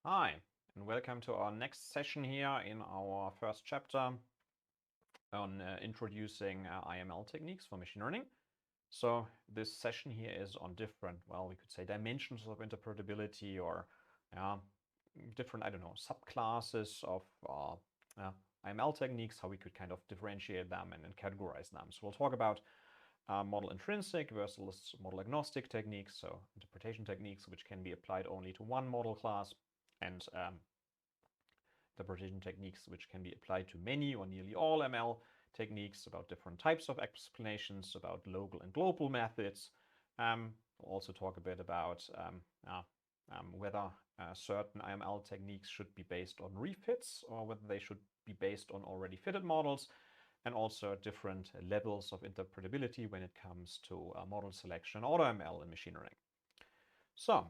Hi, and welcome to our next session here in our first chapter on introducing IML techniques for machine learning. So this session here is on different, well, we could say dimensions of interpretability or different, subclasses of IML techniques, how we could kind of differentiate them and categorize them. So we'll talk about model-intrinsic versus model-agnostic techniques, so interpretation techniques which can be applied only to one model class, and interpretation techniques which can be applied to many or nearly all ML techniques, about different types of explanations, about local and global methods. We'll also talk a bit about whether certain IML techniques should be based on refits or whether they should be based on already fitted models, and also different levels of interpretability when it comes to model selection, AutoML in machine learning. So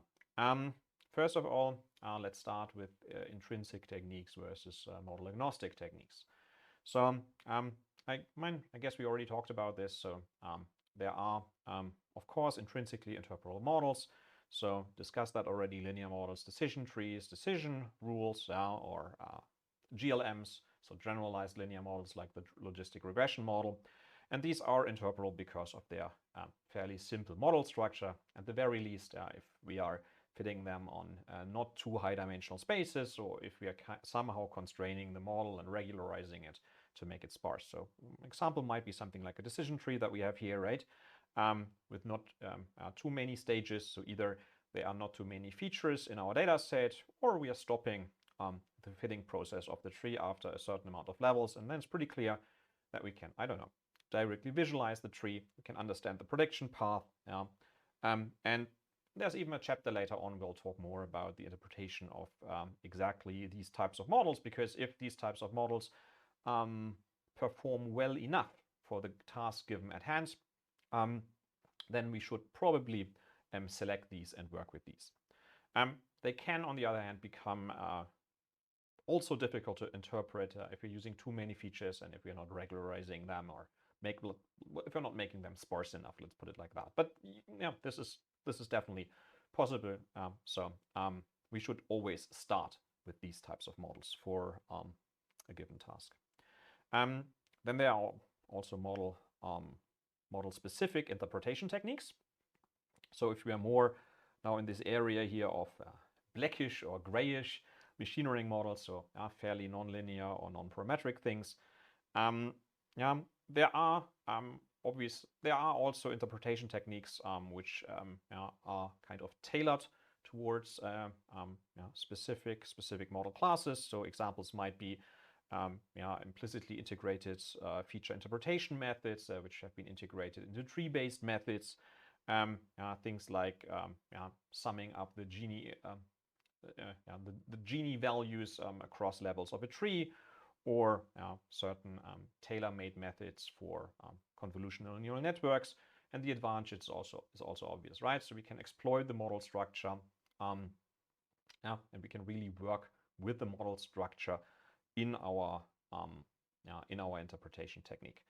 first of all, let's start with intrinsic techniques versus model-agnostic techniques. So I guess we already talked about this. So there are, of course, intrinsically interpretable models. So discussed that already: linear models, decision trees, decision rules, or GLMs, so generalized linear models like the logistic regression model. And these are interpretable because of their fairly simple model structure. At the very least, if we are fitting them on not too high dimensional spaces, or if we are somehow constraining the model and regularizing it to make it sparse. So an example might be something like a decision tree that we have here, right? With not too many stages. So either there are not too many features in our data set, or we are stopping the fitting process of the tree after a certain amount of levels. And then it's pretty clear that we can, directly visualize the tree. We can understand the prediction path. And there's even a chapter later on we'll talk more about the interpretation of exactly these types of models, because if these types of models perform well enough for the task given at hand, then we should probably select these and work with these. They can, on the other hand, become also difficult to interpret if you're using too many features and if we're not regularizing them, or if you're not making them sparse enough, let's put it like that. But yeah, this is definitely possible. So we should always start with these types of models for a given task. Then there are also model-specific interpretation techniques. So if we are more now in this area here of blackish or grayish machine learning models, so fairly nonlinear or non-parametric things, there are also interpretation techniques which are kind of tailored towards specific model classes. So examples might be implicitly integrated feature interpretation methods, which have been integrated into tree-based methods. Things like summing up the Gini values across levels of a tree, or certain tailor-made methods for convolutional neural networks. And the advantage is also obvious, right? So we can exploit the model structure, and we can really work with the model structure in our interpretation technique.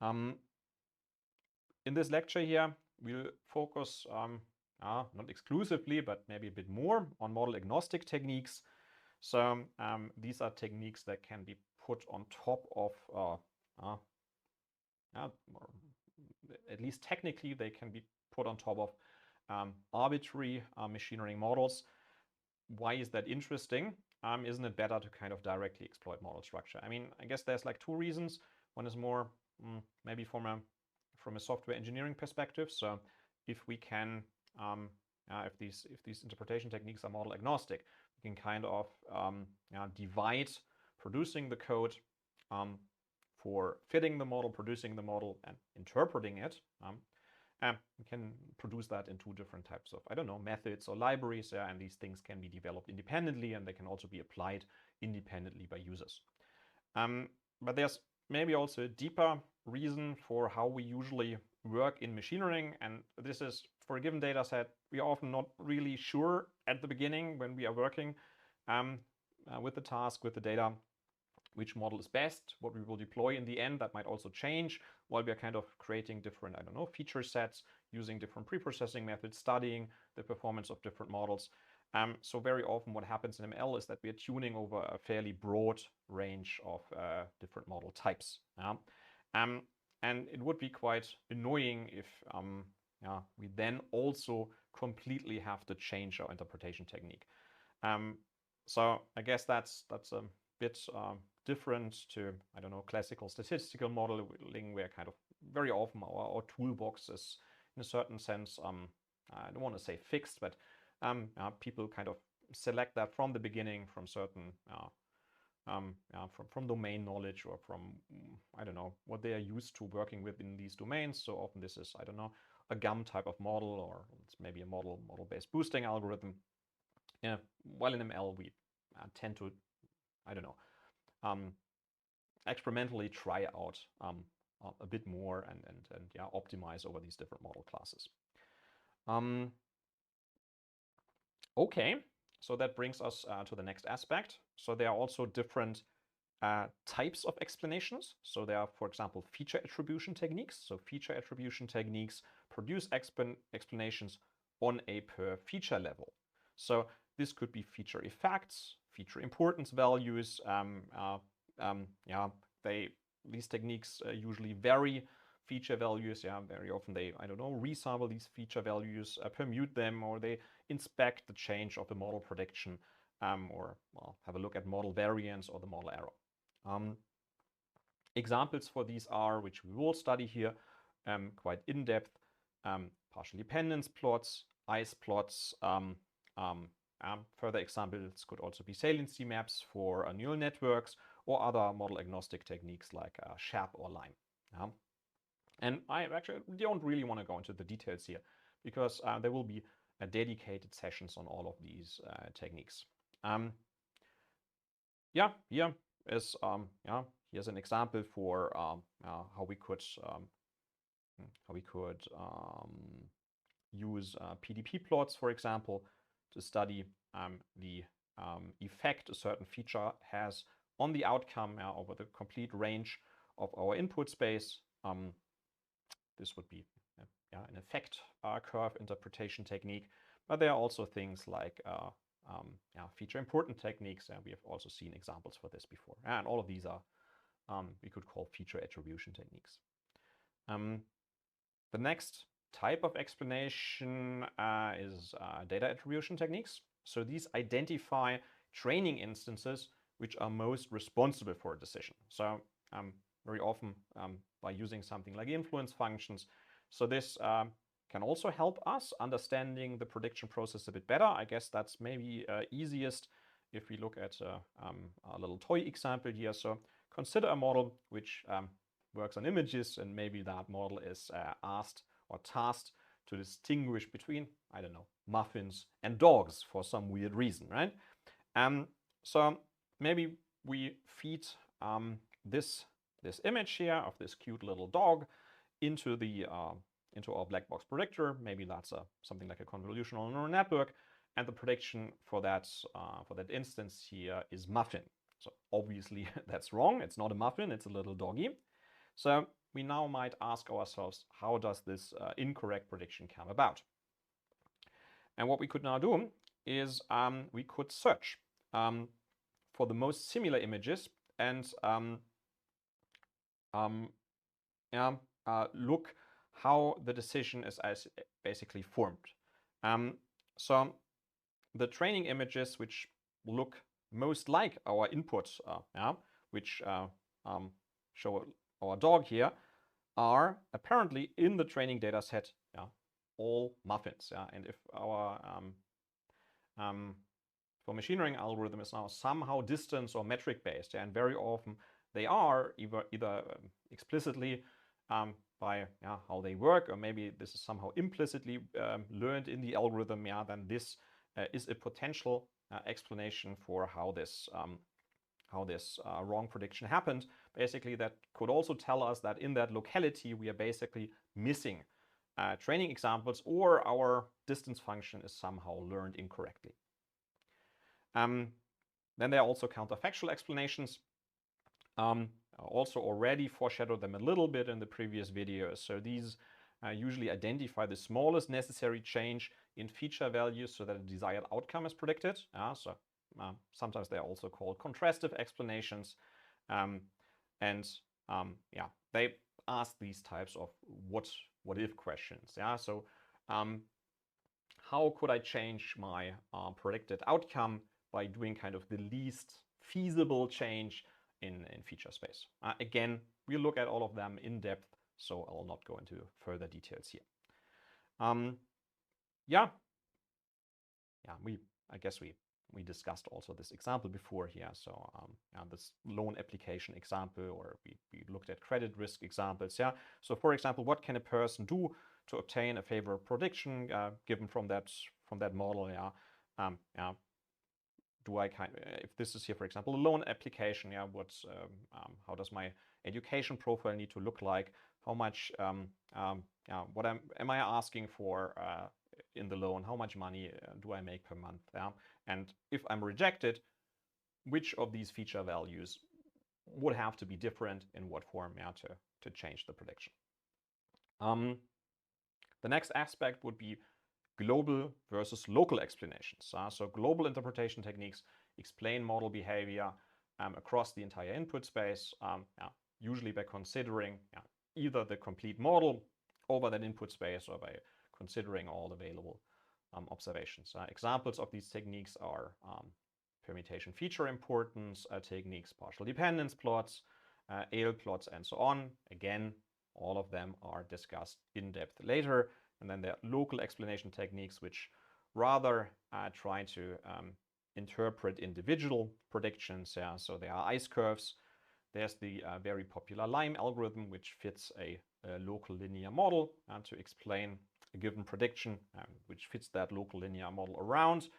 In this lecture here, we'll focus not exclusively, but maybe a bit more on model-agnostic techniques. So these are techniques that can be put on top of, at least technically, they can be put on top of arbitrary machine learning models. Why is that interesting? Isn't it better to kind of directly exploit model structure? I mean, I guess there's like two reasons. One is more maybe from a software engineering perspective. So if we can, if these interpretation techniques are model agnostic, we can kind of divide producing the code for fitting the model, producing the model, and interpreting it. We can produce that in two different types of, methods or libraries, and these things can be developed independently, and they can also be applied independently by users. But there's maybe also a deeper reason for how we usually work in machine learning, and this is, for a given data set, we are often not really sure at the beginning when we are working with the task, with the data, which model is best, what we will deploy in the end. That might also change while we are kind of creating different, feature sets, using different pre-processing methods, studying the performance of different models. So very often what happens in ML is that we are tuning over a fairly broad range of different model types. And it would be quite annoying if we then also completely have to change our interpretation technique. So I guess that's a bit different to, I don't know, classical statistical modeling, where kind of very often our toolbox is, in a certain sense, I don't want to say fixed, but people kind of select that from the beginning from certain from domain knowledge, or from, I don't know, what they are used to working with in these domains. So often this is, I don't know, a GAM type of model, or it's maybe a model-based boosting algorithm. While in ML we tend to, I don't know, experimentally try out a bit more and optimize over these different model classes. Okay, so that brings us to the next aspect. So there are also different types of explanations. So there are, for example, feature attribution techniques. So feature attribution techniques produce explanations on a per feature level. So this could be feature effects, feature importance values. These techniques usually vary feature values. Very often they, I don't know, resample these feature values, permute them, or they inspect the change of the model prediction, or have a look at model variance or the model error. Examples for these are, which we will study here quite in depth, partial dependence plots, ICE plots. Further examples could also be saliency maps for neural networks, or other model-agnostic techniques like SHAP or LIME. And I actually don't really want to go into the details here, because there will be dedicated sessions on all of these techniques. Here's an example for how we could use PDP plots, for example, to study the effect a certain feature has on the outcome over the complete range of our input space. This would be an effect curve interpretation technique, but there are also things like feature important techniques, and we have also seen examples for this before. And all of these are we could call feature attribution techniques. The next type of explanation is data attribution techniques. So these identify training instances which are most responsible for a decision. So very often by using something like influence functions. So this can also help us understanding the prediction process a bit better. I guess that's maybe easiest if we look at a little toy example here. So consider a model which works on images, and maybe that model is asked or tasked to distinguish between, I don't know, muffins and dogs for some weird reason, right? So maybe we feed this image here of this cute little dog into our black box predictor. Maybe that's something like a convolutional neural network, and the prediction for that instance here is muffin. So obviously that's wrong. It's not a muffin, it's a little doggy. So we now might ask ourselves, how does this incorrect prediction come about? And what we could now do is we could search for the most similar images and look how the decision is basically formed. So the training images which look most like our inputs, which show our dog here, are apparently in the training data set all muffins. And if our for machine learning algorithm is now somehow distance or metric based, and very often they are either explicitly by how they work, or maybe this is somehow implicitly learned in the algorithm, then this is a potential explanation for how this wrong prediction happened. Basically, that could also tell us that in that locality we are basically missing training examples, or our distance function is somehow learned incorrectly. Then there are also counterfactual explanations. Also already foreshadowed them a little bit in the previous video. So these usually identify the smallest necessary change in feature values so that a desired outcome is predicted. Sometimes they're also called contrastive explanations. They ask these types of what if questions. So how could I change my predicted outcome by doing kind of the least feasible change in feature space? Again, we'll look at all of them in depth, so I'll not go into further details here. I guess we discussed also this example before here. So this loan application example, or we looked at credit risk examples. So for example, what can a person do to obtain a favorable prediction given from that model? If this is here, for example, a loan application, how does my education profile need to look like? How much what am I asking for in the loan? How much money do I make per month? And if I'm rejected, which of these feature values would have to be different in what form to change the prediction? The next aspect would be global versus local explanations. So global interpretation techniques explain model behavior across the entire input space, usually by considering either the complete model over that input space or by considering all available observations. Examples of these techniques are permutation feature importance techniques, partial dependence plots, AL plots, and so on. Again, all of them are discussed in depth later. And then there are local explanation techniques, which rather try to interpret individual predictions. So there are ice curves. There's the very popular LIME algorithm, which fits a local linear model to explain a given prediction, which fits that local linear model around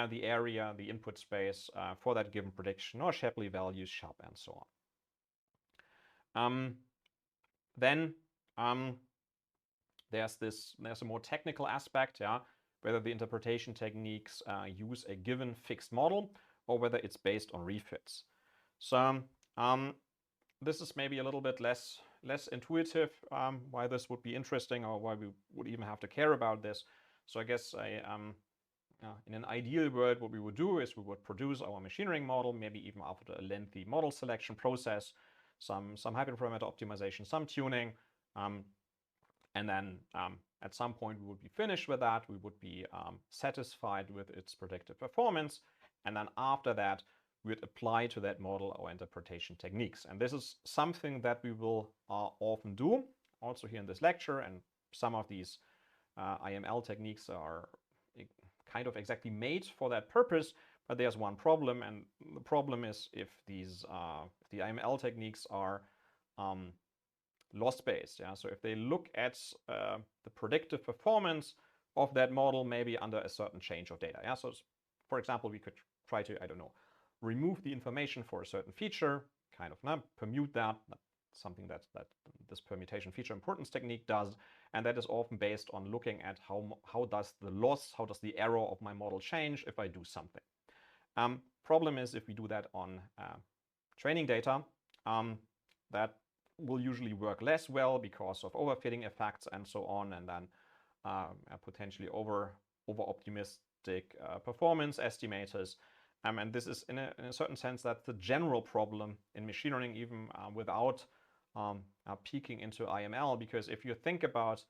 the area, the input space for that given prediction, or Shapley values, SHAP, and so on. Then there's a more technical aspect, whether the interpretation techniques use a given fixed model or whether it's based on refits. So this is maybe a little bit less intuitive, why this would be interesting or why we would even have to care about this. So I guess in an ideal world, what we would do is we would produce our machine learning model, maybe even after a lengthy model selection process, some hyperparameter optimization, some tuning, and then at some point we would be finished with that. We would be satisfied with its predictive performance, and then after that we would apply to that model our interpretation techniques. And this is something that we will often do also here in this lecture, and some of these IML techniques are kind of exactly made for that purpose. But there's one problem, and the problem is if the IML techniques are loss-based. So if they look at the predictive performance of that model, maybe under a certain change of data. So for example, we could try to, remove the information for a certain feature, kind of permute that. That's something that this permutation feature importance technique does, and that is often based on looking at how does the error of my model change if I do something. Problem is if we do that on training data, that will usually work less well because of overfitting effects and so on, and then potentially over-optimistic performance estimators. And this is in a certain sense that's the general problem in machine learning, even without peeking into IML, because if you think about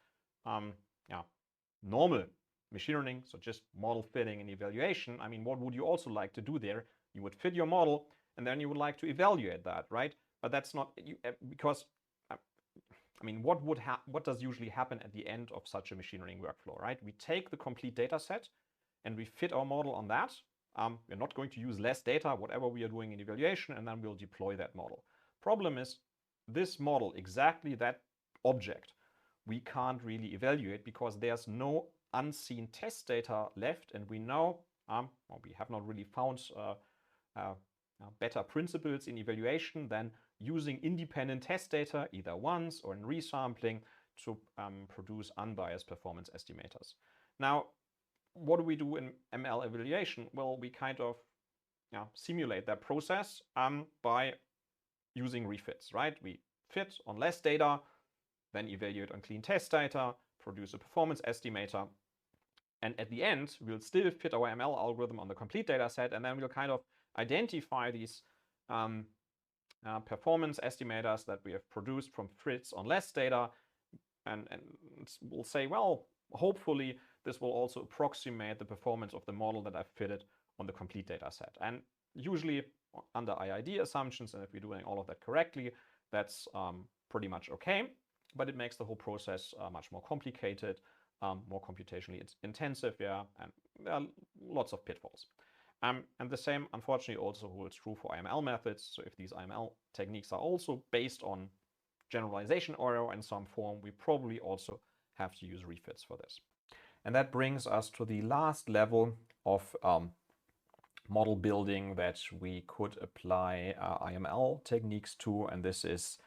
normal machine learning, so just model fitting and evaluation, what would you also like to do there? You would fit your model and then you would like to evaluate that, right? But that's not because what does usually happen at the end of such a machine learning workflow, right? We take the complete data set and we fit our model on that. We're not going to use less data, whatever we are doing in evaluation, and then we'll deploy that model. Problem is, this model, exactly that object, we can't really evaluate because there's no unseen test data left, and we know, we have not really found better principles in evaluation than using independent test data, either once or in resampling, to produce unbiased performance estimators. Now, what do we do in ML evaluation? Well, we kind of simulate that process by using refits, right? We fit on less data, then evaluate on clean test data, produce a performance estimator, and at the end, we'll still fit our ML algorithm on the complete data set, and then we'll kind of identify these performance estimators that we have produced from fits on less data, and we'll say, well, hopefully this will also approximate the performance of the model that I've fitted on the complete data set. And usually under IID assumptions, and if we're doing all of that correctly, that's pretty much okay, but it makes the whole process much more complicated, more computationally intensive, yeah, and there are lots of pitfalls. And the same, unfortunately, also holds true for IML methods. So if these IML techniques are also based on generalization error in some form, we probably also have to use refits for this. And that brings us to the last level of model building that we could apply IML techniques to, and this is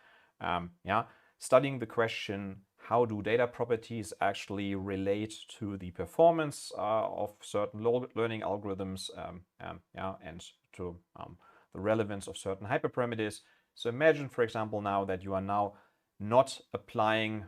studying the question, how do data properties actually relate to the performance of certain learning algorithms and to the relevance of certain hyperparameters. So imagine, for example, now that you are now not applying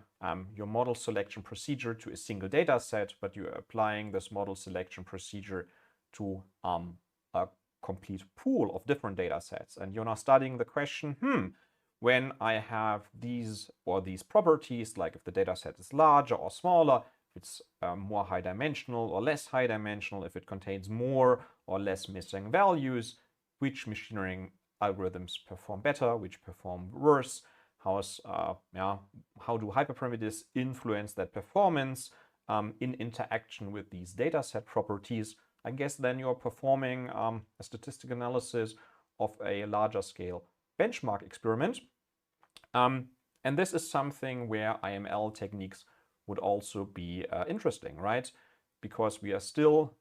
your model selection procedure to a single data set, but you are applying this model selection procedure to a complete pool of different data sets. And you're now studying the question, when I have these or these properties, like if the data set is larger or smaller, if it's more high dimensional or less high dimensional, if it contains more or less missing values, which machine learning algorithms perform better, which perform worse, how do hyperparameters influence that performance in interaction with these data set properties. I guess then you're performing a statistical analysis of a larger scale benchmark experiment. And this is something where IML techniques would also be interesting, right? Because we are still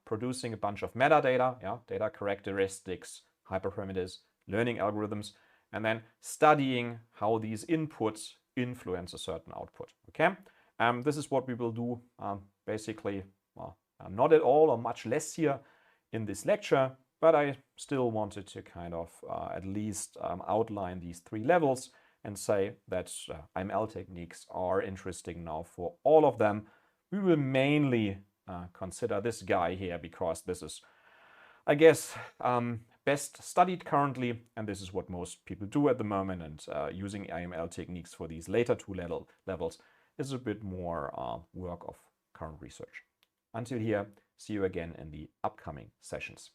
producing a bunch of metadata, data characteristics, hyperparameters, learning algorithms, and then studying how these inputs influence a certain output, okay? This is what we will do basically, not at all or much less here in this lecture, but I still wanted to kind of at least outline these three levels and say that IML techniques are interesting now for all of them. We will mainly consider this guy here because this is, I guess, best studied currently, and this is what most people do at the moment, and using IML techniques for these later two levels is a bit more work of current research. Until here, see you again in the upcoming sessions.